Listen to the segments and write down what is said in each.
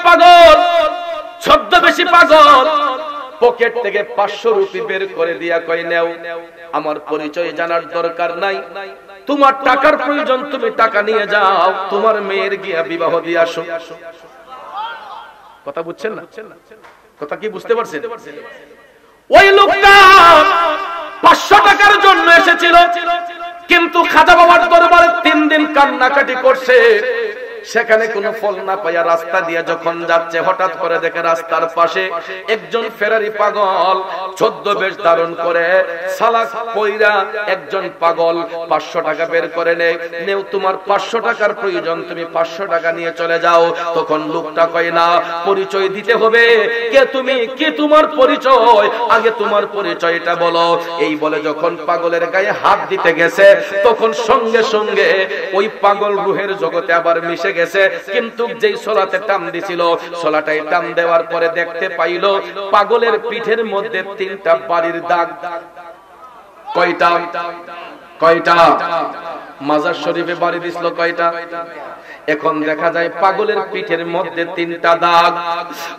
পাগল, ছদ্মবেশী পাগল পকেট থেকে 500 রুপি বের করে দিয়া কই নেও, আমার পরিচয় জানার দরকার নাই, তোমার টাকার প্রয়োজন, তুমি টাকা নিয়ে যাও, তোমার মেয়ের গিয়া বিবাহ দিয়ে আসো। কথা বুঝছেন না? কথা কি বুঝতে পারছেন? ওই লোকটা 500 টাকার জন্য এসেছিল, কিন্তু খাজা বাবার দরবারে 3 দিন কান্নাকাটি করছে। সেখানে কোনো ফল না পাইয়া রাস্তা দিয়ে যখন যাচ্ছে, হঠাৎ করে দেখে রাস্তার পাশে একজন ফেরারি পাগল 14 বেশ ধারণ করে সালাক পয়রা একজন পাগল 500 টাকা বের করে নেও, তোমার 500 টাকার প্রয়োজন, তুমি 500 টাকা নিয়ে চলে যাও। তখন লোকটা কয় না, পরিচয় দিতে হবে, কে তুমি, কি তোমার পরিচয়, আগে তোমার পরিচয়টা বলো। এই বলে যখন পাগলের গায়ে হাত দিতে গেছে, তখন সঙ্গে সঙ্গে ওই পাগল রূহের জগতে আবার মিশে গেছে। কিন্তু যেই সোলাতে টান দিছিল, সোলাটাই টান দেওয়ার পরে দেখতে পাইল পাগলের পিঠের মধ্যে 3টা বাড়ির দাগ। কয়টা? কয়টা? মাজার শরীফে বাড়ি দিছিল কয়টা? এখন দেখা যায় পাগলের পিঠের মধ্যে 3টা দাগ।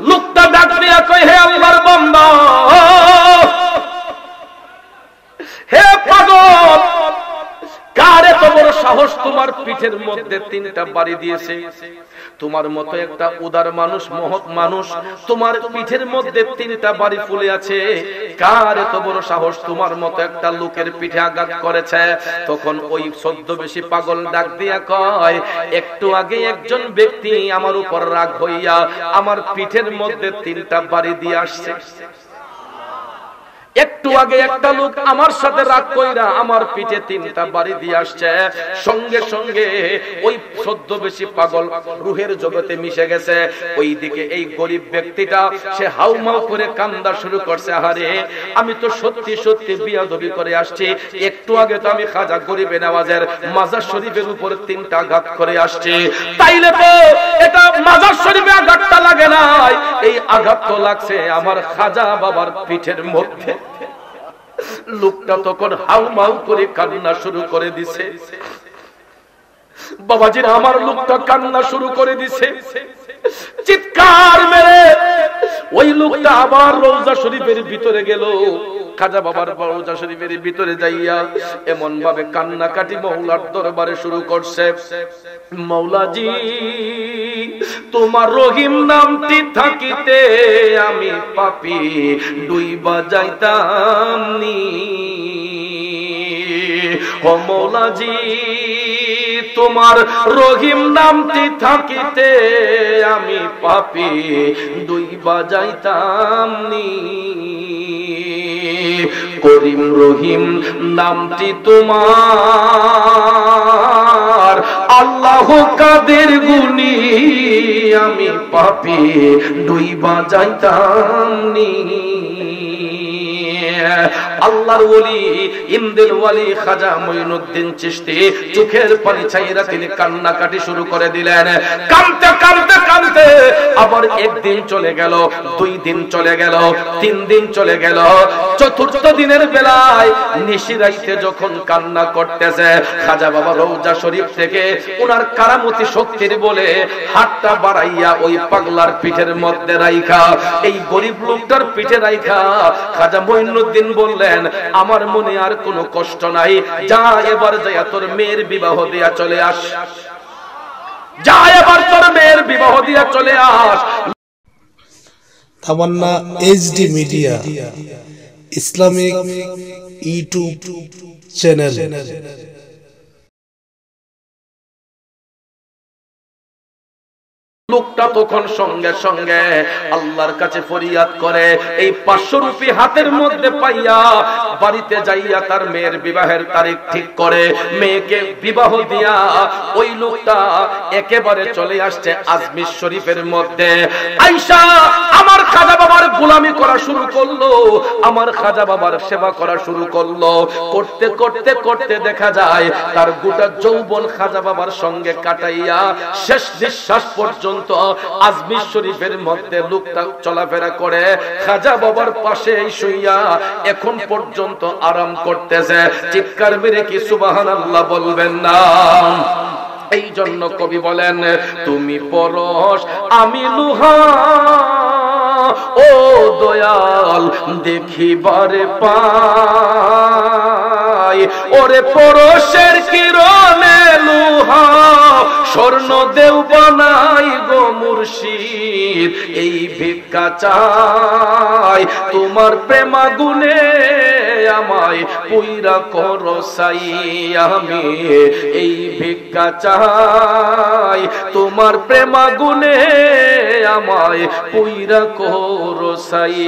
লোকটা ডাক দিয়া কয়, হে আল্লাহর বান্দা, হে পাগল, কার এত বড় সাহস তোমার পিঠের মধ্যে 3টা বাড়ি দিয়েছে? তোমার মতো একটা উদার মানুষ, মহৎ মানুষ, তোমার পিঠের মধ্যে 3টা বাড়ি ফুলে আছে, কার এত বড় সাহস তোমার মতো একটা লোকের পিঠে আঘাত করেছে? তখন ওই ছদ্মবেশী পাগল ডাক দিয়া কয়, একটু আগে একজন ব্যক্তি আমার উপর রাগ হইয়া আমার পিঠের মধ্যে 3টা বাড়ি দিয়ে আসছে। একটু আগে একটা লোক আমার সাথে রাগ কইরা আমার পিঠে 3টা বাড়ি দিয়ে আসছে। সঙ্গে সঙ্গে ওই ছদ্মবেশী পাগল রূহের জগতে মিশে গেছে। ওইদিকে এই গরিব ব্যক্তিটা সে হাউমাউ করে কান্দা শুরু করছে, আরে আমি তো সত্যি সত্যি বিয়াদবি করে আসছি, একটু আগে তো আমি খাজা গরিবে নওয়াজের মাজার শরীফের উপর 3টা আঘাত করে আসছি, তাইলে তো এটা মাজার শরীফে আঘাতটা লাগে নাই, এই আঘাত তো লাগছে আমার খাজা বাবার পিঠের মধ্যে। লোকটা তখন হাউমাউ করে কান্না শুরু করে দিছে। বাবাজির আমার লোকটা কান্না শুরু করে দিছে, চিৎকার মেরে ওই লোকটা আবার রওজা শরীফের ভিতরে গেল। খাজা বাবার রওজা শরীফের ভিতরে যাইয়া এমন ভাবে কান্নাকাটি মাওলার দরবারে শুরু করছে, মাওলাজি তোমার রহিম নামটি থাকিতে আমি পাপী ডুইবা যাইতাম নি, ও মাওলাজি তোমার রহিম নামটি থাকিতে আমি পাপী ডুইবা যাইতাম নি, করিম রহিম নামটি তোমার আল্লাহ কাদের গুণী আমি পাপী ডুইবা যাইতাম নি। আল্লাহর ওলি ইমদের ওলি খাজা মঈনুদ্দিন চিশতি চোখের পানি ছাইরা তিনি কান্নাকাটি শুরু করে দিলেন। কাঁদতে কাঁদতে কাঁদতে আবার একদিন চলে গেল, 2 দিন চলে গেল, 3 দিন চলে গেল। চতুর্থ দিনের বেলায় নিশিরাইতে যখন কান্না করতেছে, খাজা বাবা রওজা শরীফ থেকে ওনার কারামতি শক্তির বলে হাতটা বাড়াইয়া ওই পাগলার পিঠের মধ্যে রাইখা, এই গরিব লোকটার পিঠে রাইখা খাজা মঈনুদ্দিন বললেন, আমার মনে আর কোনো কষ্ট নাই, যা এবার যাইয়া তোর মেয়ের বিবাহ দিয়া চলে আস, যা এবার তোর মেয়ের বিবাহ দিয়া চলে আস। Tamanna HD media Islamic YouTube channel. লোকটা তখন সঙ্গে সঙ্গে আল্লাহর কাছে ফরিয়াদ করে, এই 500 রুপি হাতের মধ্যে পাইয়া বাড়িতে যাইয়া তার মেয়ের বিবাহের তারিখ ঠিক করে মেয়েকে বিবাহ দিয়া ওই লোকটা একেবারে চলে আসছে আজমির শরীফের মধ্যে। আয়েশা আমার খাজা বাবার গোলামি করা শুরু করলো, আমার খাজা বাবার সেবা করা শুরু করলো। করতে করতে করতে দেখা যায় তার গোটা যৌবন খাজা বাবার সঙ্গে কাটাইয়া শেষ নিঃশ্বাস পর্যন্ত আজমির শরীফের মধ্যে লোকটা চলাফেরা করে, খাজা বাবার পাশে শুইয়া এখন পর্যন্ত আরাম করতেছে। চিৎকার মেরে কি সুবহানাল্লাহ বলবেন না? এই জন্য কবি বলেন তুমি পরশ আমি লোহা ও দয়াল দেখিবারে পাই ওরে পরশের কিরণে লোহা স্বর্ণ দেও বানাই গো মুর্শিদ এই ভিক্ষা চাই তোমার প্রেমাগুনে আমায় পুইরা করো সাই আমি এই ভিক্ষা চাই তোমার প্রেমাগুনে আমায় পুইরা করো সাই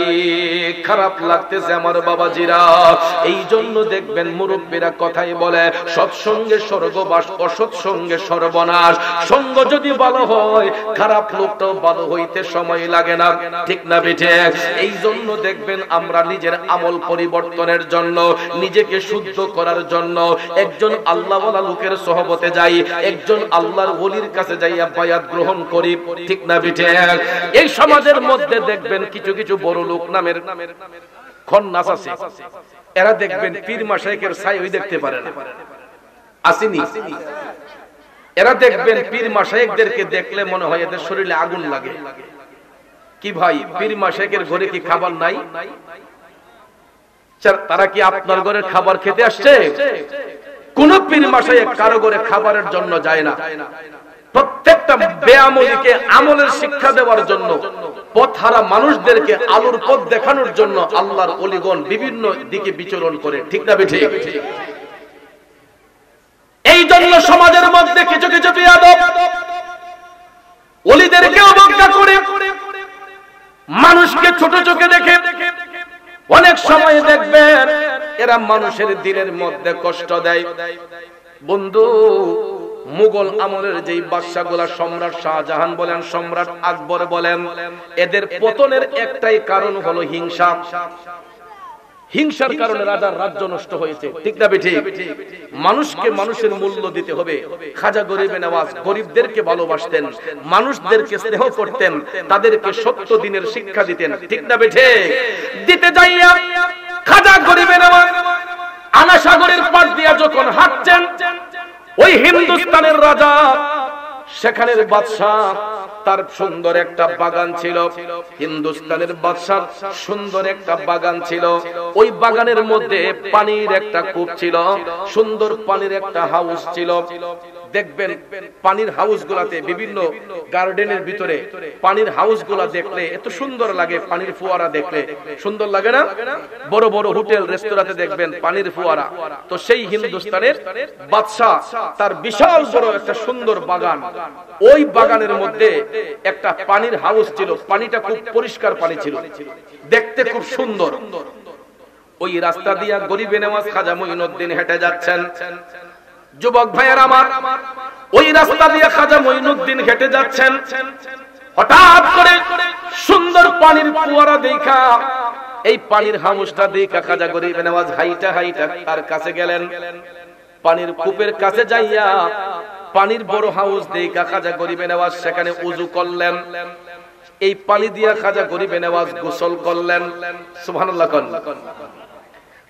খারাপ লাগতেছে আমার বাবাজিরা এই জন্য দেখবেন মুরব্বীরা কথাই বলে সৎসঙ্গে স্বর্গবাস অসৎ সঙ্গে সর্বনাশ সঙ্গ যদি ভালো হয় খারাপ লোকটাও ভালো হইতে সময় লাগে না ঠিক না বেঠে এই জন্য দেখবেন আমরা নিজের আমল পরিবর্তনের জন্য নিজেকে শুদ্ধ করার জন্য একজন আল্লাহওয়ালা লোকের সহবতে যাই একজন আল্লাহর ওলির কাছে যাইয়া বায়াত গ্রহণ করি ঠিক না বেঠে এই সমাজের মধ্যে দেখবেন কিছু কিছু বড় লোক নামের খন্নাস আছে এরা দেখবেন পীর মাশায়েখের ছায়াই দেখতে পারে না আসেনি এরা দেখবেন পীর মাশায়েখদেরকে দেখলে মনে হয় এদের শরীরে আগুন লাগে কি ভাই পীর মাশায়েখের ঘরে কি খাবার নাই তারা কি আপনার ঘরের খাবার খেতে আসছে কোন পীর মাশায়েখ কারো ঘরে খাবারের জন্য যায় না প্রত্যেকটা বেআমলীকে আমলের শিক্ষা দেওয়ার জন্য পথহারা মানুষদেরকে আলোর পথ দেখানোর জন্য আল্লাহর ওলিগণ বিভিন্ন দিকে বিচরণ করে ঠিক না বেঠিক এই জন্য সমাজের মধ্যে কিছু কিছু বেয়াদব ওলিদেরকে অবজ্ঞা করে মানুষকে ছোট চোখে দেখে অনেক সময় দেখবেন এরা মানুষের দিলের মধ্যে কষ্ট দেয় বন্ধু মুঘল আমলের যেই বাদশাগুলা সম্রাট শাহজাহান বলেন সম্রাট আকবর বলেন এদের পতনের একটাই কারণ হলো হিংসা হিংসার কারণে রাজার রাজ্য নষ্ট হয়েছে ঠিক না বেঠিক মানুষকে মানুষের মূল্য দিতে হবে খাজা গরিবে নওয়াজ গরিবদেরকে ভালোবাসতেন মানুষদেরকে স্নেহ করতেন তাদেরকে সত্য দিনের শিক্ষা দিতেন ঠিক না বেঠিক দিতে যাইয়া খাজা গরিবে নওয়াজ আনাসাগরের পাশ দিয়া যখন হাঁটছেন ওই হিন্দুস্তানের রাজা সেখানের বাদশা তার সুন্দর একটা বাগান ছিল হিন্দুস্তানের বাদশার সুন্দর একটা বাগান ছিল ওই বাগানের মধ্যে পানির একটা কূপ ছিল সুন্দর পানির একটা হাউস ছিল দেখবেন পানির হাউসগুলোতে বিভিন্ন গার্ডেনের ভিতরে পানির হাউসগুলো দেখলে এত সুন্দর লাগে পানির ফোয়ারা দেখলে সুন্দর লাগে না বড় বড় হোটেল রেস্তোরাঁতে দেখবেন পানির ফোয়ারা তো সেই হিন্দুস্তানের বাদশা তার বিশাল বড় একটা সুন্দর বাগান ওই বাগানের মধ্যে একটা পানির হাউস ছিল পানিটা খুব পরিষ্কার পানি ছিল দেখতে খুব সুন্দর ওই রাস্তা দিয়া গরিবে নওয়াজ খাজা মঈনুদ্দিন হেঁটে যাচ্ছেন যুবক ভাইয়ের আমার ওই রাস্তা দিয়ে খাজা মঈনুদ্দিন হেঁটে যাচ্ছেন হঠাৎ করে সুন্দর পানির ফোয়ারা দেখা এই পানির হাউসটা দেখা খাজা গরিবে নওয়াজ হাইটা হাইটা তার কাছে গেলেন পানির কূপের কাছে যাইয়া পানির বড় হাউস দেখা খাজা গরিবে নওয়াজ সেখানে ওযু করলেন এই পানি দিয়া খাজা গরিবে নওয়াজ গোসল করলেন সুবহানাল্লাহ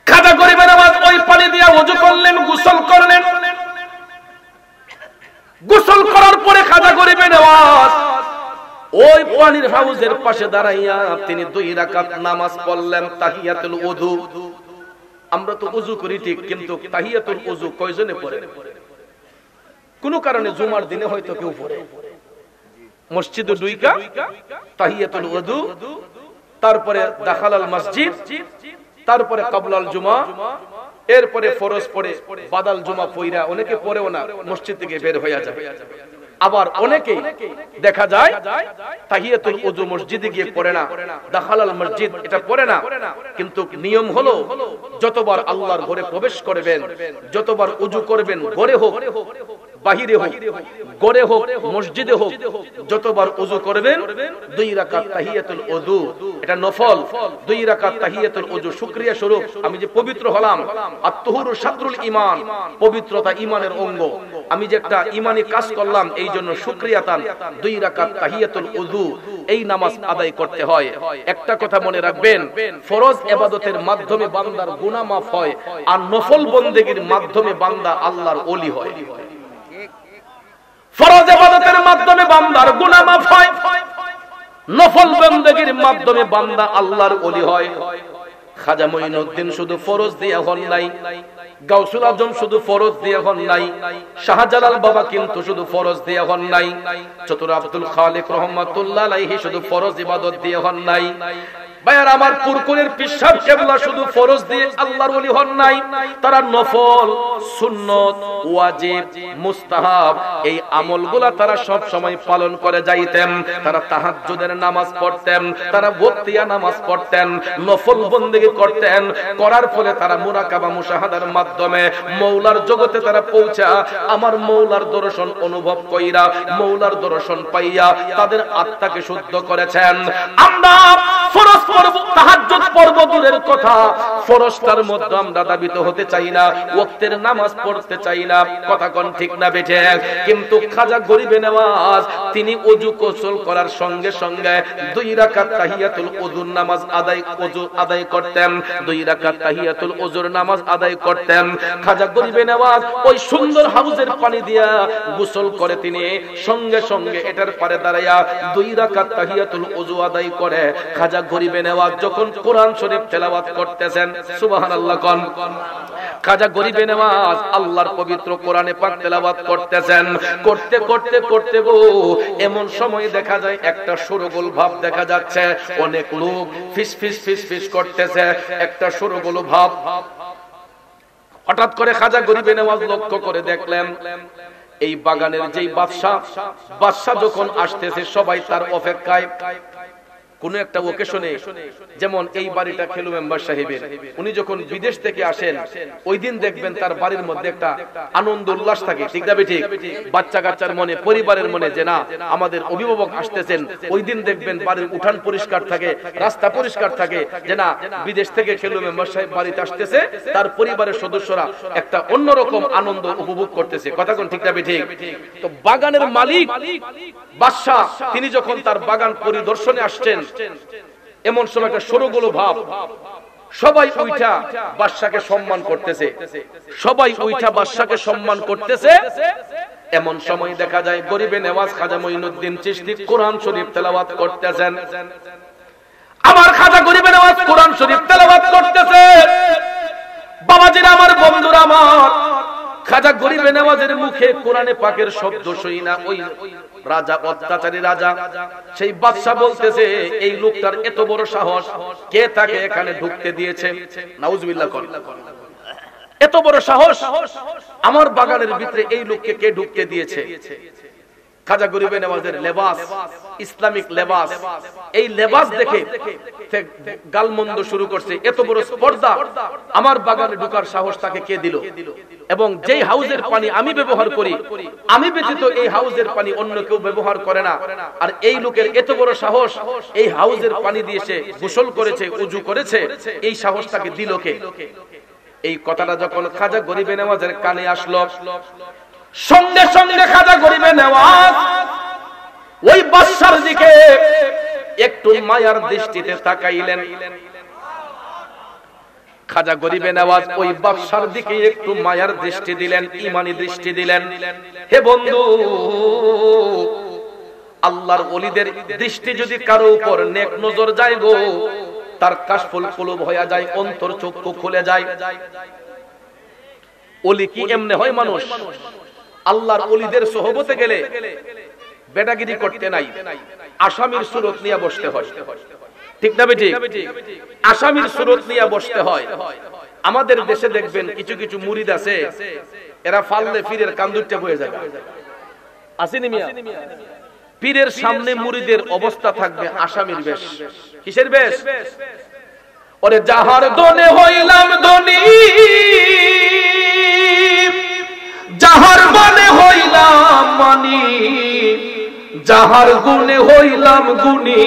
খাজা গরিবে নওয়াজ ওই পানি দিয়া ওযু করলেন গোসল করলেন গোসল করার পরে খাজা গরিবে নওয়াজ ওই পানির হাউসের পাশে দাঁড়াইয়া তিনি 2 রাকাত নামাজ পড়লেন তাহিয়াতুল ওযু আমরা তো ওযু করি ঠিক কিন্তু তাহিয়াতুল ওযু কয়জনে পড়ে কোন কারণে জুমার দিনে হয়তো কেউ পড়ে মসজিদে দুইকা তাহিয়াতুল ওযু তারপরে দাখালাল মসজিদ তারপরে কাবলাল জুমা এরপরে ফরজ পড়ে বাদাল জুমা পয়রা অনেকে পড়েও না মসজিদ থেকে বের হয়ে যায় আবার অনেকেই দেখা যায় তাহিয়াতুল ওযু মসজিদে গিয়ে পড়ে না দাখালাল মসজিদ এটা পড়ে না কিন্তু নিয়ম হলো যতবার আল্লাহর ঘরে প্রবেশ করবেন যতবার ওযু করবেন ঘরে হোক বাহিরে হোক ঘরে হোক মসজিদে হোক যতবার ওযু করবেন 2 রাকাত তাহিয়াতুল ওযু এটা নফল 2 রাকাত তাহিয়াতুল ওযু শুকরিয়া স্বরূপ আমি যে পবিত্র হলাম আত-তুহুরু শাতরুল ঈমান পবিত্রতা ঈমানের অঙ্গ আমি যে একটা ঈমানি কাজ করলাম এই জন্য শুকরিয়াতান 2 রাকাত তাহিয়াতুল ওযু এই নামাজ আদায় করতে হয় একটা কথা মনে রাখবেন ফরজ ইবাদতের মাধ্যমে বান্দার গুনাহ মাফ হয় আর নফল বন্দেগীর মাধ্যমে বান্দা আল্লাহর ওলি হয় ফরজ ইবাদতের মাধ্যমে বান্দার গুনাহ মাফ হয়, নফল বন্দেগীর মাধ্যমে বান্দা আল্লাহর ওলি হয়। খাজা মঈনুদ্দিন শুধু ফরজ দিয়ে হন নাই, গাউসুল আজম শুধু ফরজ দিয়ে হন নাই, শাহজালাল বাবা কিন্তু শুধু ফরজ দিয়ে হন নাই, চতুর আব্দুল খালিক রহমাতুল্লাহ আলাইহি শুধু ফরজ ইবাদত দিয়ে হন নাই। ভাইয়ার আমার পুরকুরের পিসাব কেবলা শুধু ফরজ দিয়ে আল্লাহর ওলি হন নাই, তারা নফল, সুন্নত, ওয়াজিব, মুস্তাহাব এই আমলগুলা তারা সব সময় পালন করে যাইতেন। তারা তাহাজ্জুদের নামাজ পড়তেন, তারা বক্তিয়া নামাজ পড়তেন, নফল বন্দেগী করতেন। করার ফলে তারা মুরাকাবা মুশাহাদার মাধ্যমে মৌলার জগতে তারা পৌঁছা আমার মৌলার দর্শন অনুভব কইরা, মৌলার দর্শন পাইয়া তাদের আত্মাকে শুদ্ধ করেছেন। আমরা ফরজ পড়ব, তাহাজ্জুদ পড়ব দূরের কথা, ফরজটার মধ্যে আমরা দাবিত হতে চাই না, ওয়াক্তের নামাজ পড়তে চাই না, কথা কোন ঠিক না বেঠে। কিন্তু খাজা গরিবে নওয়াজ তিনি ওযু গোসল করার সঙ্গে সঙ্গে 2 রাকাত তাহিয়াতুল ওযুর নামাজ আদায় করতেন, 2 রাকাত তাহিয়াতুল ওযুর নামাজ আদায় করতেন। খাজা গরিবে নওয়াজ ওই সুন্দর হাউজের পানি দিয়া গোসল করে তিনি সঙ্গে সঙ্গে এটার পারে দাঁড়ায়া 2 রাকাত তাহিয়াতুল ওযু আদায় করে খাজা গরিবে নওয়াজ যখন কোরআন শরীফ তেলাওয়াত করতেছেন, সুবহানাল্লাহ কোন, খাজা গরিবে নওয়াজ আল্লাহর পবিত্র কোরআনে পাক তেলাওয়াত করতেছেন। করতে করতে করতে গো এমন সময় দেখা যায় একটা শোরগোল ভাব দেখা যাচ্ছে, অনেক লোক ফিস ফিস ফিস ফিস করতেছে, একটা শোরগোল ভাব। হঠাৎ করে খাজা গরিবে নওয়াজ লক্ষ্য করে দেখলেন এই বাগানের যেই বাদশা যখন আসতেছে সবাই তার অপেক্ষায়। কোন একটা ওকেশনে, যেমন এই বাড়িটা খেলু মেম্বার সাহেবের, উনি যখন বিদেশ থেকে আসেন ওই দিন দেখবেন তার বাড়ির মধ্যে একটা আনন্দ উল্লাস থাকে, ঠিক না ঠিক? বাচ্চা কাচ্চার মনে, পরিবারের মনে যে না আমাদের অভিভাবক আসতেছেন, ওই দিন দেখবেন বাড়ির উঠান পরিষ্কার থাকে, রাস্তা পরিষ্কার থাকে, যে না বিদেশ থেকে খেলু মেম্বার সাহেব বাড়িতে আসতেছে, তার পরিবারের সদস্যরা একটা অন্যরকম আনন্দ উপভোগ করতেছে, কথা কোন ঠিক না ঠিক? তো বাগানের মালিক বাদশা তিনি যখন তার বাগান পরিদর্শনে আসছেন, এমন সময় একটা শোরগোল ভাব, সবাই উঠা বাদশাকে সম্মান করতেছে, সবাই উঠা বাদশাকে সম্মান করতেছে। এমন সময় দেখা যায় গরিবে নওয়াজ খাজা মঈনুদ্দিন চিশতি কোরআন শরীফ তেলাওয়াত করতেছেন। আমার খাজা গরিবে নওয়াজ কোরআন শরীফ তেলাওয়াত করতেছে। বাবাজিরা আমার, বন্ধুরা আমার, খাজা গরিবে নওয়াজের মুখে কোরআনে পাকের শব্দ শুই না ওই রাজা, অত্যাচারী রাজা, সেই বাদশা বলতেছে এই লোকটার এত বড় সাহস, কে তাকে এখানে ঢুকতে দিয়েছে? নাউজুবিল্লাহ কর, এত বড় সাহস আমার বাগানের ভিতরে এই লোককে কে ঢুকতে দিয়েছে? খাজা গরিবে নওয়াজের লেবাস, ইসলামিক লেবাস, এই লেবাস দেখে গালমন্দ শুরু করছে, এত বড় স্পর্ধা, আমার বাগানে ঢোকার সাহস তাকে কে দিল? এবং যেই হাউজের পানি আমি ব্যবহার করি, আমি ব্যতীত এই হাউজের পানি অন্য কেউ ব্যবহার করে না, আর এই লোকের এত বড় সাহস, এই হাউজের পানি দিয়ে সে গোসল করেছে, ওযু করেছে, এই সাহস তাকে দিল কে? এই কথাটা যখন খাজা গরিবে নওয়াজের কানে আসলো, সঙ্গে সঙ্গে খাজা গরিবে নওয়াজ ওই বাদশার দিকে একটু মায়ার দৃষ্টিতে তাকাইলেন। খাজা গরিবে নওয়াজ ওই বাদশার দিকে একটু মায়ার দৃষ্টি দিলেন, ঈমানি দৃষ্টি দিলেন। হে বন্ধু, আল্লাহর ওলিদের দৃষ্টি যদি কারো উপর নেক নজর যায় গো, তার কাশফুল কুলুব হয়ে যায়, অন্তর চক্ষু খুলে যায়। ওলি কি এমনে হয় মানুষ? আল্লাহর ওলিদের সোহবতে গেলে বেটাগিরি করতে নাই, আসামির সুরত নিয়ে বসতে হয়, ঠিক না বেটি? আসামির সুরত নিয়ে বসতে হয়। আমাদের দেশে দেখবেন কিছু কিছু মুরিদ আছে, এরা ফাললে ফিরের কান্দুরটা বয়ে যায়, আসেনি মিয়া? পীরের সামনে মুরিদের অবস্থা থাকবে আসামির বেশ। কিসের বেশ? ওরে যাহার দনে হইলাম ধনী, যাহার মনে হইলাম মানি, যাহার গুণে হইলাম গুণী,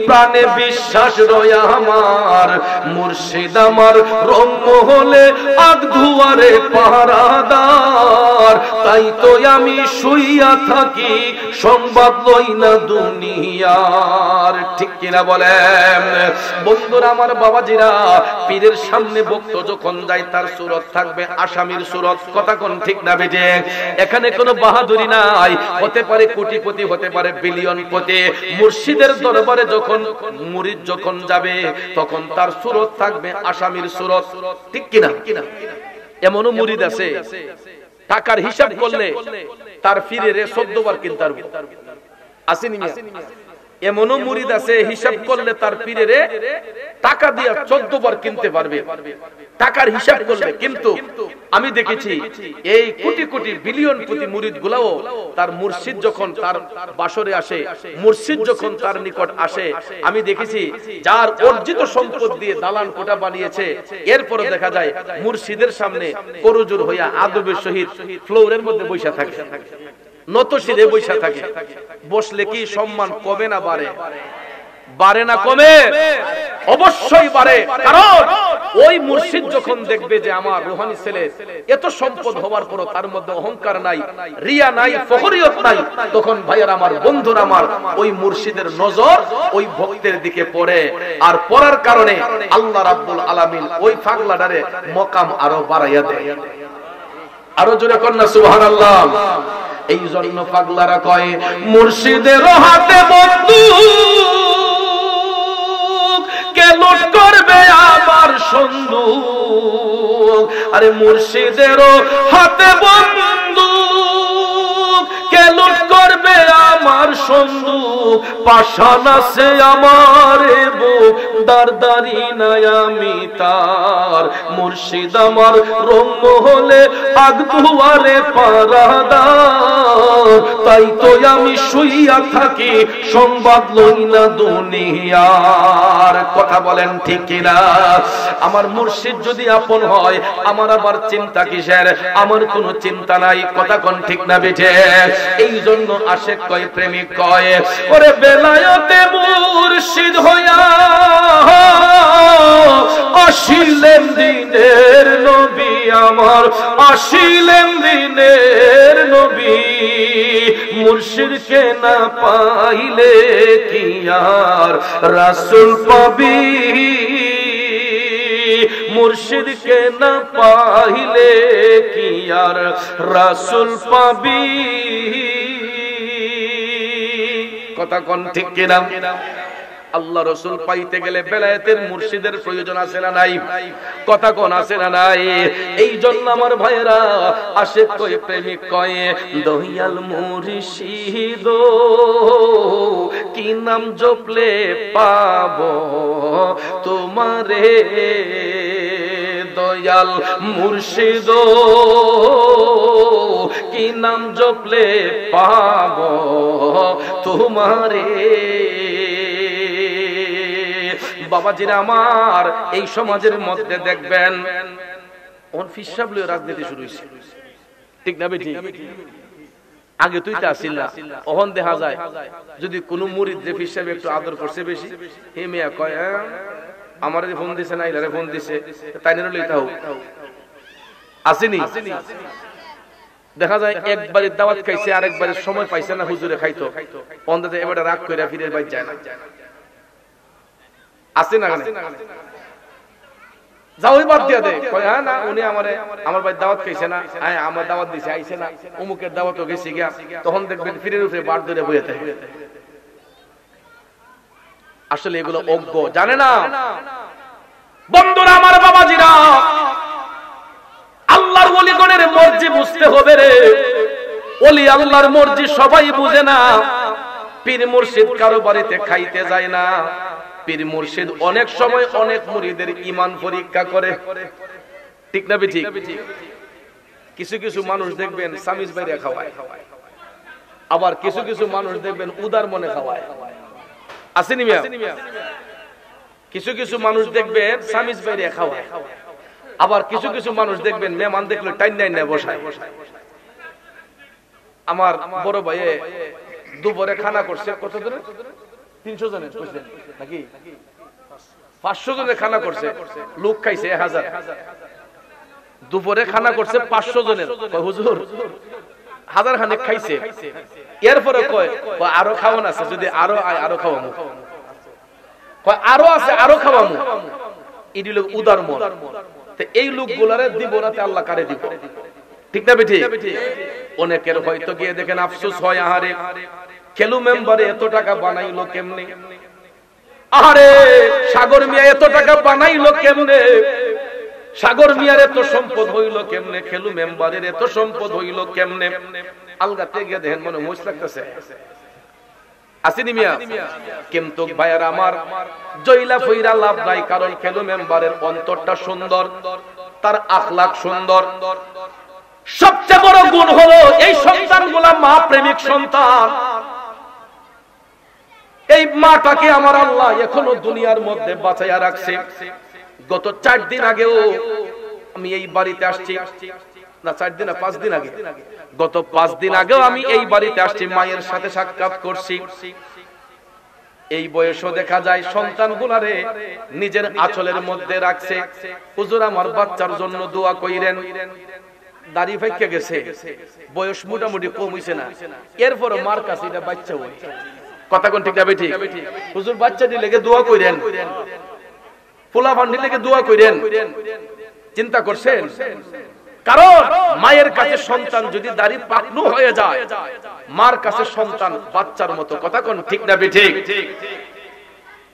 প্রাণে বিশ্বাস রয় আমার, মুর্শিদ আমার রঙ্গ হলে আগ ধুয়ারে পাহারাদার, তাই তো আমি শুইয়া থাকি সংবাদ লই না দুনিয়ার। আমার, ঠিক কিনা বলেন? বন্ধুরা আমার, বাবাজিরা, পীরের সামনে ভক্ত যখন যায় তার সুরত থাকবে আসামির সুরত। কথা কোন ঠিক না বেজে? এখানে কোনো বাহাদুরি নাই। হতে পারে কোটিপতি, হতে পারে বিলিয়নপতি। মুর্শিদের দরবারে যখন মুরিদ যখন যাবে তখন তার সুরত থাকবে আসামির সুরত, ঠিক কিনা? এমনও মুরিদ আছে টাকার হিসাব করলে তার ফিরে 14 বার কিনতে পারবে। আসেনি মিয়া? এমনও মুরিদ আছে হিসাব করলে তার পীরেরে টাকা দিয়া 14 বার কিনতে পারবে, টাকার হিসাব করলে। কিন্তু আমি দেখেছি এই কোটি কোটি বিলিয়ন প্রতি মুরিদ গুলাও তার মুর্শিদ যখন তার বাসরে আসে, মুর্শিদ যখন তার নিকট আসে, আমি দেখেছি যার অর্জিত সম্পদ দিয়ে দালান কোঠা বানিয়েছে, এরপরে দেখা যায় মুর্শিদের সামনে করজোর হইয়া আদবের সহিত ফ্লোরের মধ্যে বসে থাকে, নত শিরে বসে থাকে। বসলে কি সম্মান কমে না বাড়ে? বাড়ে না কমে? অবশ্যই বাড়ে। কারণ ওই মুর্শিদ যখন দেখবে যে আমার রুহানি ছেলে এত সম্পদ হওয়ার পরও তার মধ্যে অহংকার নাই, রিয়া নাই, ফখরিয়ত নাই, তখন ভাইয়ার আমার, বন্ধুরা আমার, ওই মুর্শিদের নজর ওই ভক্তের দিকে পড়ে। আর পড়ার কারণে আল্লাহ রাব্বুল আলামিন ওই পাগলাটারে মকাম আরো বাড়াইয়া দেয়। আরো জোরে কন্যা সুবহানাল্লাহ। এই জন্য পাগলারা কয় মুর্শিদের হাতে বন্দুক, কে লুট করবে আমার সন্দুক। আরে মুর্শিদের হাতে বন্দুক, কে লুট করবে আমার সন্দুক। পাশান আছে আমার বুক, দারদারি নাই আমি তার। মুর্শিদ আমার রম্য হলে আগ দুয়ারে পারাদার। তাই তো আমি শুইয়া থাকি, সংবাদ লই না দুনিয়ার। কথা বলেন ঠিক কিনা? আমার মুর্শিদ যদি আপন হয় আমার আবার চিন্তা কিসের? আমার কোনো চিন্তা নাই। কথা কোন ঠিক না বেঠে? এই জন্য আশেক কয়, প্রেমিক কয়, ওরে বেলায়েতে মুর্শিদ হইয়া আসিলেন দিনের নবী আমার, আসিলেন দিনের নবী। মুর্শিদকে না পাইলে কি আর রাসূল পাবি? মুর্শিদকে না পাইলে কি আর রাসূল পাবি? কথা কোন ঠিক কিনা? আল্লাহ রাসূল পাইতে গেলে বেলায়েতের মুর্শিদের প্রয়োজন আছে না নাই? কথা কোন আছে না নাই? এই জন্য আমার ভাইরা আশেক কয়, প্রেমিক কয়, দয়াল মুর্শিদ কি নাম জপলে পাবো তোমারে। দয়াল মুর্শিদ কি নাম জপলে পাবো তোমারে। বাবাজিরা আমার, এই সমাজের মধ্যে দেখবেন ওন ফিসাব লয়ে রাজনীতি শুরু হইছে, ঠিক না বেটি? আগে তুই তো আসিল না, ওহন দেখা যায় যদি কোন মুরিদ যে ফিসাব একটু আদর করছে বেশি, হে মিয়া কয় আমারে ফোন দিছে না, ইলারে ফোন দিছে, তাই না লইতাও আসেনি। দেখা যায় একবারে দাওয়াত খাইছে, আরেকবারে সময় পাইছে না হুজুরে খাইতো, অন্তত এবারে রাগ কইরা ফিরে বাইর যায় না। আছে না? যাও বাদ দিয়া দে, কয় হ্যাঁ না উনি আমারে আমার ভাই দাওয়াত খাইছে না, হ্যাঁ আমার দাওয়াত দিছে আইছে না, অমুকের দাওয়াতও গেছি গিয়া, তখন দেখবেন ফিরে উঠে বার ধরে বইয়ে থাকে। আসলে এগুলো অজ্ঞ, জানে না। বন্ধুরা আমার, বাবাজিরা, আল্লাহর ওলিগণের মর্জি বুঝতে হবে রে। ওলি আল্লাহর মর্জি সবাই বুঝে না। পীর মুর্শিদ কারো বাড়িতে খাইতে যায় না। পীর মুর্শিদ অনেক সময় অনেক মুরিদের ঈমান পরীক্ষা করে, ঠিক না বেঠিক? কিছু কিছু মানুষ দেখবেন সামিজ বাইরে খাওয়ায়, আবার কিছু কিছু মানুষ দেখবেন উদার মনে খাওয়ায়। আসেনি মিয়া? কিছু কিছু মানুষ দেখবেন সামিজ বাইরে খাওয়ায়, আবার কিছু কিছু মানুষ দেখবেন মেহমান দেখলে টাইন টাইন না বসায়। আমার বড় ভাই দুপুরে খানা করছে, কত জনে? 300 জনের নাকি 500 জনের খানা করছে, লোক খাইছে 1000। দুপুরে খানা করছে 500 জনের। হুজুর 1000 খানেক খাইছে, এরপরে কয় আরো খাওয়ান আছে, যদি আরো আরো খাওয়াবো। কয় আরো আছে, আরো খাওয়ামু। এটি লোক উদার মন। তো এই লোকগুলারে দিব না, আল্লাহ কারে দিব? ঠিক না বেঠিক? অনেকের হয়তো গিয়ে দেখেন আফসোস হয়, আহারে খেলু মেম্বারে এত টাকা বানাইলো কেমনে, আরে সাগর মিয়া এত টাকা বানাইলো কেমনে, সাগর মিয়ার এত সম্পদ হইল কেমনে, খেলু মেম্বারের এত সম্পদ হইল কেমনে। আলগাতে গিয়ে দেখেন মনে মোশ লাগতেছে, আসেনি মিয়া? কিন্তু ভাইয়ার আমার জয়লা ফইরা লাভ নাই, কারণ খেলু মেম্বারের অন্তরটা সুন্দর, তার আখলাক সুন্দর। সবচেয়ে বড় গুণ হলো এই সন্তানগুলা মা প্রেমিক সন্তান। এই মাটাকে আমার আল্লাহ এখনো দুনিয়ার মধ্যে বাঁচাইয়া রাখছে। গত 4 দিন আগেও আমি এই বাড়িতে আসছি, না 4 দিন না 5 দিন আগে, গত 5 দিন আগেও আমি এই বাড়িতে আসছি, মায়ের সাথে সাক্ষাৎ করছি। এই বয়সও দেখা যায় সন্তানগুলারে নিজের আঁচলের মধ্যে রাখছে। হুজুর আমার বাচ্চার জন্য দোয়া কইরেন। দাড়ি ফাইকা গেছে, বয়স মোটামুটি কম হইছে না, এরপর মার কাছে এটা বাচ্চা হই। কথা কোন ঠিক যাবে? ঠিক। হুজুর বাচ্চাটি লেগে দোয়া কইরেন, পোলা ভান্ডি লেগে দোয়া কইরেন। চিন্তা করছেন? কারণ মায়ের কাছে সন্তান যদি দাড়ি পাকনু হয়ে যায়, মার কাছে সন্তান বাচ্চার মতো। কথা কোন ঠিক না ঠিক?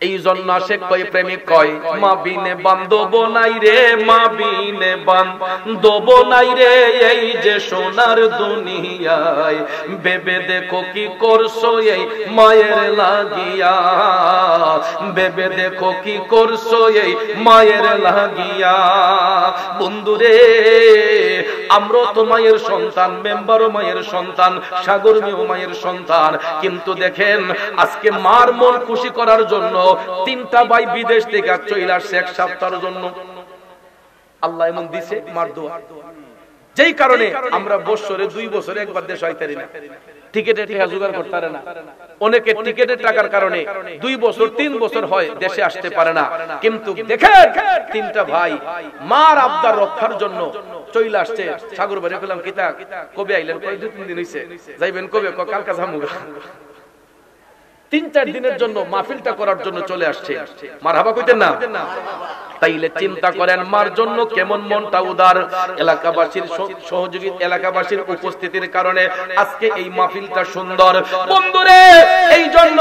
এই জন্য সে কয় প্রেমিক কয়, মা বিনে বান্ধব নাই রে, মা বিনে বান্ধব নাই রে, এই যে সোনার দুনিয়ায়, বেবে দেখো কি করছো এই মায়ের লাগিয়া, বেবে দেখো কি করছো এই মায়ের লাগিয়া। বন্ধুরে, আমরা তো মায়ের সন্তান, মেম্বারও মায়ের সন্তান, সাগর মিও মায়ের সন্তান, কিন্তু দেখেন আজকে মার মন খুশি করার জন্য 3টা ভাই বিদেশ থেকে চলে আসছে 1 সপ্তাহের জন্য। আল্লাহ এমন দিছে মার দোয়া, যেই কারণে আমরা বছরে 2 বছরে একবার দেশ হইতারি না, টিকেটের টাকা জোগাড় করতে পারে না। অনেকে টিকেটের টাকার কারণে 2 বছর 3 বছর হয় দেশে আসতে পারে না। কিন্তু দেখেন 3টা ভাই মার আবদার রক্ষার জন্য চলে আসছে। সাগর বাড়ি কইলাম কিতা কবে আইলেন? কই 2-3 দিন হইছে। যাইবেন কবে? কালকে যামুগা। 3-4 দিনের জন্য মাহফিলটা করার জন্য চলে আসছে। মারহাবা কইতেন না? তাইলে চিন্তা করেন মার জন্য কেমন মনটা উদার। এলাকাবাসীর সহযোগী, এলাকাবাসীর উপস্থিতির কারণে আজকে এই মাহফিলটা সুন্দর। বন্ধুরে, এই জন্য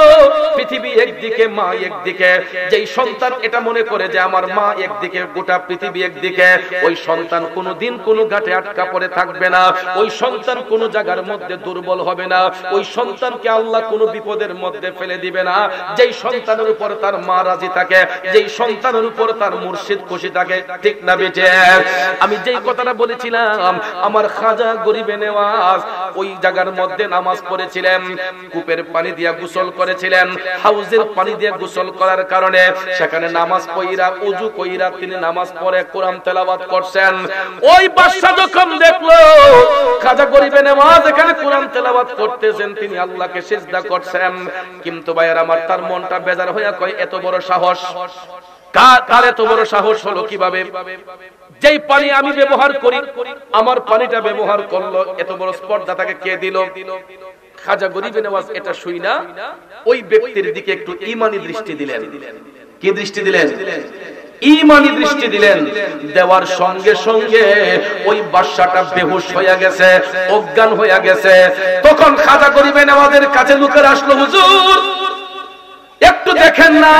পৃথিবী একদিকে, মা একদিকে। যেই সন্তান এটা মনে করে যে আমার মা একদিকে, গোটা পৃথিবী একদিকে, ওই সন্তান কোনোদিন কোনো ঘাটে আটকা পড়ে থাকবে না, ওই সন্তান কোনো জায়গার মধ্যে দুর্বল হবে না, ওই সন্তানকে আল্লাহ কোনো বিপদের মধ্যে ফেলে দিবে না। যেই সন্তানের উপর তার মা রাজি থাকে, যেই সন্তানের উপর তার মুর্শিদ খুশি থাকে। ঠিক না বেজে? আমি যেই কথাটা বলেছিলাম, আমার খাজা গরিবে নেওয়াজ ওই জায়গার মধ্যে নামাজ পড়েছিলেন, কূপের পানি দিয়ে গোসল করেছিলেন, হাউজের পানি দিয়ে গোসল করার কারণে সেখানে নামাজ পড়া, ওযু কইরা তিনি নামাজ পড়ে কোরআন তেলাওয়াত করছেন। ওই বাদশা যখন দেখলো খাজা গরিবে নেওয়াজ এখানে কোরআন তেলাওয়াত করতেছেন, তিনি আল্লাহকে সিজদা করছেন, কিন্তু ভাইয়ের আমার তার মনটা বেজার হইয়া কয় এত বড় সাহস কার? এত বড় সাহস হলো কিভাবে? যেই পানি আমি ব্যবহার করি, আমার পানিটা ব্যবহার করলো, এত বড় স্পর্ধা তাকে কে দিল? খাজা গরিবে নেওয়াজ এটা শুই না ওই ব্যক্তির দিকে একটু ঈমানি দৃষ্টি দিলেন। কি দৃষ্টি দিলেন? ঈমানি দৃষ্টি দিলেন। দেওয়ার সঙ্গে সঙ্গে ওই বাদশাটা বেহুশ হয়ে গেছে, অজ্ঞান হয়ে গেছে। তখন খাজা গরিবে নেওয়াজের কাছে লোকের আসলো, হুজুর একটু দেখেন না,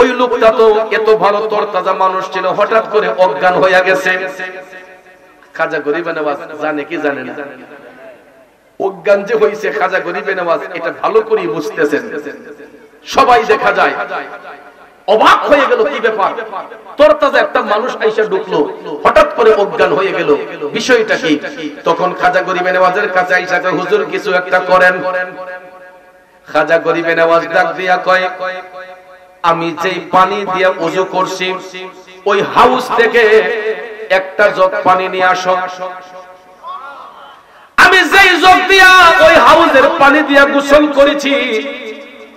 ওই লোকটা তো এত ভালো তরতাজা মানুষ ছিল, হঠাৎ করে অজ্ঞান হয়ে গেছে। খাজা গরিবে নেওয়াজ জানে কি জানে না? অজ্ঞান যে হইছে খাজা গরিবে নেওয়াজ এটা ভালো করে বুঝতেছেন। সবাই দেখা যায় অবাক হয়ে গেল, কি ব্যাপার? তরতাজা একটা মানুষ আইসা ঢুকলো, হঠাৎ করে অজ্ঞান হয়ে গেল, বিষয়টা কি? তখন খাজা গরিবে নেওয়াজের কাছে আইসা কয়, হুজুর কিছু একটা করেন। খাজা গরিবে নেওয়াজ ডাক দিয়া কয়, আমি যেই পানি দিয়া ওযু করছি ওই হাউস থেকে একটা জগ পানি নিয়ে আসো। আমি যেই জগ দিয়া ওই হাউসের পানি দিয়া গোসল করেছি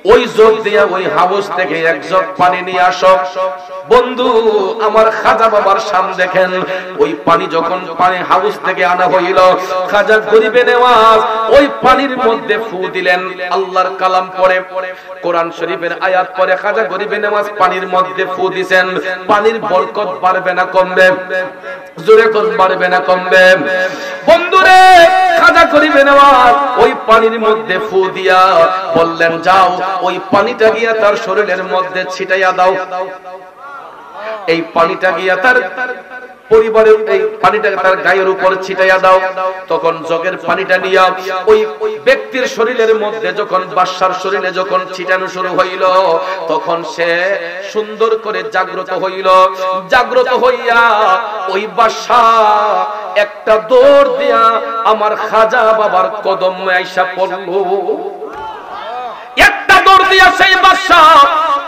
ওই জগ দিয়া ওই হাউস থেকে এক জগ পানি নিয়ে আসো। বন্ধু আমার খাজা বাবার সামনে দেখেন ওই পানি যখন পানি হাউস থেকে আনা হইল, খাজা গরিবে নেওয়াজ ওই পানির মধ্যে ফু দিলেন, আল্লাহর কালাম পড়ে কোরআন শরীফের আয়াত পড়ে খাজা গরিবে নেওয়াজ পানির মধ্যে ফু দিবেন। পানির বরকত বাড়বে না কমবে? জোরে কোন বাড়বে না কমবে? বন্ধুরে খাজা গরিবে নেওয়াজ ওই পানির মধ্যে ফু দিয়া বললেন, যাও ওই পানিটা গিয়া তার শরীরের মধ্যে ছিটাইয়া দাও। এই পানিটা গিয়া তার পরিবারের, এই পানিটা তার গায়ের উপর ছিটাইয়া দাও। তখন জগের পানিটা নিয়া ওই ব্যক্তির শরীরের মধ্যে যখন বাদশার শরীরে যখন ছিটানো শুরু হইল, তখন সে সুন্দর করে জাগ্রত হইল। জাগ্রত হইয়া ওই বাদশা একটা দৌড় দিয়া আমার খাজা বাবার কদমে আইসা পড়ল। একটা দৌড় দিয়া সেই বাদশা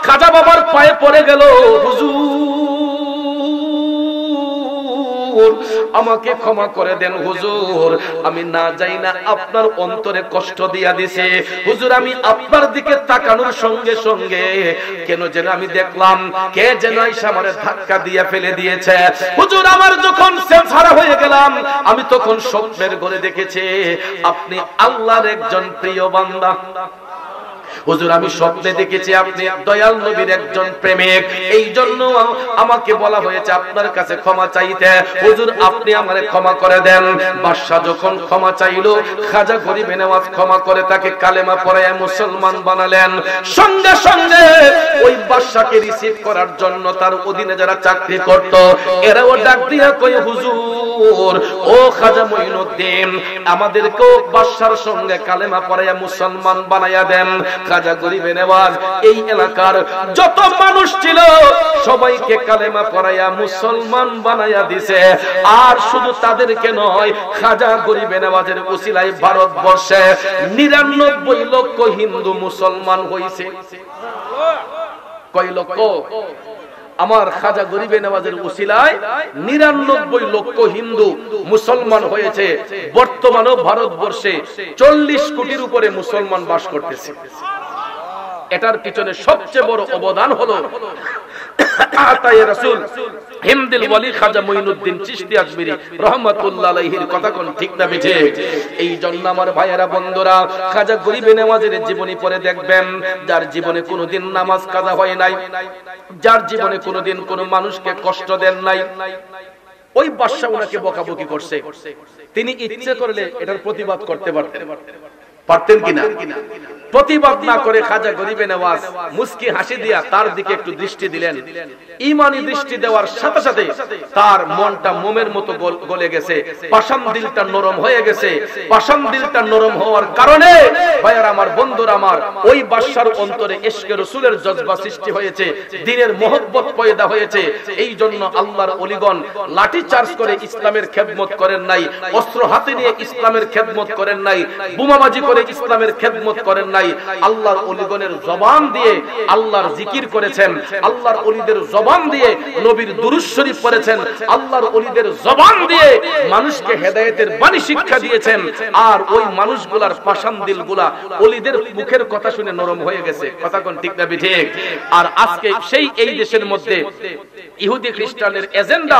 খাজা বাবার পায়ে পড়ে গেল, হুজুর আমাকে ক্ষমা করে দেন হুজুর, আমি না যাই না আপনার অন্তরে কষ্ট দিয়া দিছে হুজুর। আমি আপনার দিকে তাকানোর সঙ্গে সঙ্গে কেন যেন আমি দেখলাম কে যেন এসে আমারে ধাক্কা দিয়ে ফেলে দিয়েছে হুজুর। আমার যখন সেফারা হয়ে গেলাম, আমি তখন স্বপ্নের ঘরে দেখেছি আপনি আল্লাহর একজন প্রিয় বান্দা হুজুর। আমি স্বপ্নে দেখেছি আপনি দয়াল নবীর একজন প্রেমিক, এই জন্য আমাকে বলা হয়েছে আপনার কাছে ক্ষমা চাইতে হুজুর, আপনি আমারে ক্ষমা করে দেন। বাদশা যখন ক্ষমা চাইল, খাজা গরিবে নেওয়াজ ক্ষমা করে তাকে কালেমা পড়ায় মুসলমান বানালেন। সঙ্গে সঙ্গে ওই বাদশাকে রিসিভ করার জন্য তার অধীনে যারা চাকরি করত এরাও ডাক দিয়া কই, হুজুর ও খাজা মঈনুদ্দিন আমাদেরকেও বাদশার সঙ্গে কালেমা পড়ায় মুসলমান বানায়া দেন। খাজা গরিবে নেওয়াজ এই এলাকার যত মানুষ ছিল সবাইকে কালেমা পড়াইয়া মুসলমান বানাইয়া দিছে। আর শুধু তাদেরকে নয়, খাজা গরিবে নেওয়াজের উসিলায় ভারতবর্ষে ৯৯ লক্ষ হিন্দু মুসলমান হইছে। কয় লক্ষ? আমার খাজা গরিবে নেওয়াজের উসিলায় ৯৯ লক্ষ হিন্দু মুসলমান হয়েছে। বর্তমানেও ভারতবর্ষে ৪০ কোটির উপরে মুসলমান বাস করতেছে। এটার পিছনে সবচেয়ে বড় অবদান হলো আতায়ে রাসূল হিমদুল ওয়ালি খাজা মঈনুদ্দিন চিশতি আজমিরি রাহমাতুল্লাহ আলাইহির কথা কোন ঠিক না মিছে? এই জন্য আমার ভাইয়েরা বন্ধুরা, খাজা গরিবে নেওয়াজের জীবনী পড়ে দেখবেন, যার জীবনে কোনোদিন নামাজ কাজা হয় নাই, যার জীবনে কোনোদিন কোনো মানুষকে কষ্ট দেন নাই, ওই বাদশা ওনাকে বকাবকি করছে, তিনি ইচ্ছে করলে এটার প্রতিবাদ করতে পারতেন কিনা? প্রতিবাদ না করে খাজা গরিবে নেওয়াজ মুস্কি হাসি দিয়া তার দিকে একটু দৃষ্টি দিলেন। ঈমানি দৃষ্টি দেওয়ার সাথে সাথে তার মনটা মোমের মতো গলে গেছে, পাষাণ দিলটা নরম হয়ে গেছে। পাষাণ দিলটা নরম হওয়ার কারণে ভাইয়ার আমার, বন্ধুরা আমার, ওই বাদশার অন্তরে ইশকে রাসূলের জজবা সৃষ্টি হয়েছে, দ্বীনের মহব্বত পয়দা হয়েছে। এই জন্য আল্লাহর ওলিগণ লাঠি চার্জ করে ইসলামের খেদমত করেন নাই, অস্ত্র হাতে নিয়ে ইসলামের খেদমত করেন নাই, বোমাবাজি করে ইসলামের খেদমত করেন নাই। আল্লাহর ওলিগণের জবান দিয়ে আল্লাহর জিকির করেছেন, আল্লাহর ওলিদের জবান দিয়ে নবীর দুরূদ শরীফ পড়েছেন, আল্লাহর ওলিদের জবান দিয়ে মানুষকে হেদায়েতের বাণী শিক্ষা দিয়েছেন। আর ওই মানুষগুলার পাষাণ দিলগুলা ওলিদের মুখের কথা শুনে নরম হয়ে গেছে। কথা কোন ঠিক না ঠিক? আর আজকে সেই এই দেশের মধ্যে ইহুদি খ্রিস্টানের এজেন্ডা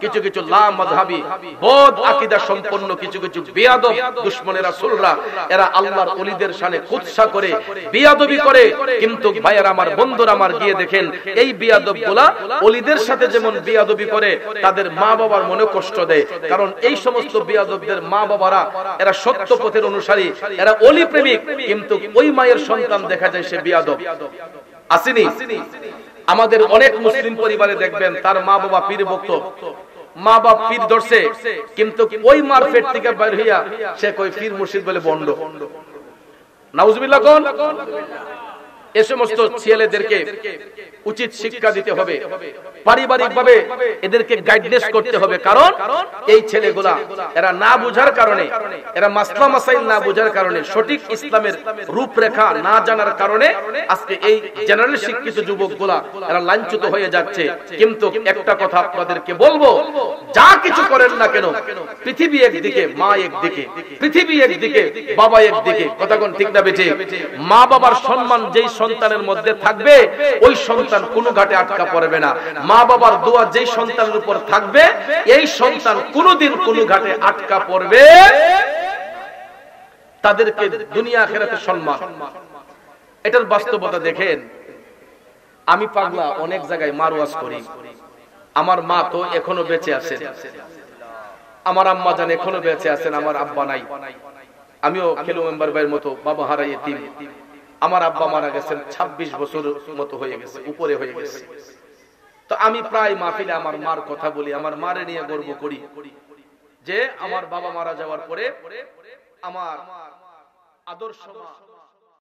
কিছু কিছু লা মাযহাবী বদ আকীদা সম্পন্ন কিছু কিছু বেয়াদব দুশমনে রাসূলরা, এরা আল্লাহর ওলিদের শানে কুৎসা করে, বিয়াদবি করে। কিন্তু ভাইয়ার আমার, বন্ধুরা আমার, গিয়ে দেখেন এই বিয়াদবগুলা ওলিদের সাথে যেমন বিয়াদবি করে, তাদের মা বাবার মনে কষ্ট দেয়। কারণ এই সমস্ত বিয়াদবদের মা বাবারা এরা সত্য পথের অনুসারী, এরা ওলি প্রেমিক, কিন্তু ওই মায়ের সন্তান দেখা যায় সে বিয়াদব। আসেনি? আমাদের অনেক মুসলিম পরিবারে দেখবেন তার মা বাবা পীর ভক্ত, মা বাপ পীর ধরছে, কিন্তু ওই মার পেট থেকে বের হইয়া সে কই পীর মুর্শিদ বলে বন্ড। নাউজুবিল্লাহ কোন? এ সমস্ত ছেলেদেরকে উচিত শিক্ষা দিতে হবে, পারিবারিকভাবে এদেরকে গাইডনেস করতে হবে। কারণ এই ছেলেগুলা এরা না বুঝার কারণে, এরা মাসলা মাসাইল না বুঝার কারণে, সঠিক ইসলামের রূপরেখা না জানার কারণে আজকে এই জেনারেল শিক্ষিত যুবকগুলা এরা লাঞ্ছিত হয়ে যাচ্ছে। কিন্তু একটা কথা আপনাদেরকে বলবো, যা কিছু করেন না কেন, পৃথিবী একদিকে, মা একদিকে, পৃথিবী একদিকে, বাবা একদিকে। কথা কোন ঠিক না বেঠিক? মা বাবার সম্মান যেই সন্তানের মধ্যে থাকবে, ওই সন্তান কোনো ঘাটে আটকা পড়বে না। মা বাবার দোয়া যেই সন্তানের উপর থাকবে, এই সন্তান কোনোদিন কোনো ঘাটে আটকা পড়বে। তাদেরকে দুনিয়া আখিরাতে সম্মান, এটার বাস্তবতা দেখেন। আমি পাগলা অনেক জায়গায় মার ওয়াজ করি, আমার মা তো এখনো বেঁচে আছেন, আমার আম্মা জান এখনো বেঁচে আছেন, আমার আব্বা নাই। আমিও খেলু মেম্বার ভাইয়ের মতো বাবা হারাই এতিম। আমার আব্বা মারা গেছেন 26 বছর মতো হয়ে গেছে, উপরে হয়ে গেছে। তো আমি প্রায় মাহফিলে আমার মার কথা বলি, আমার মারে নিয়ে গর্ব করি যে আমার বাবা মারা যাওয়ার পরে আমার আদর্শ মা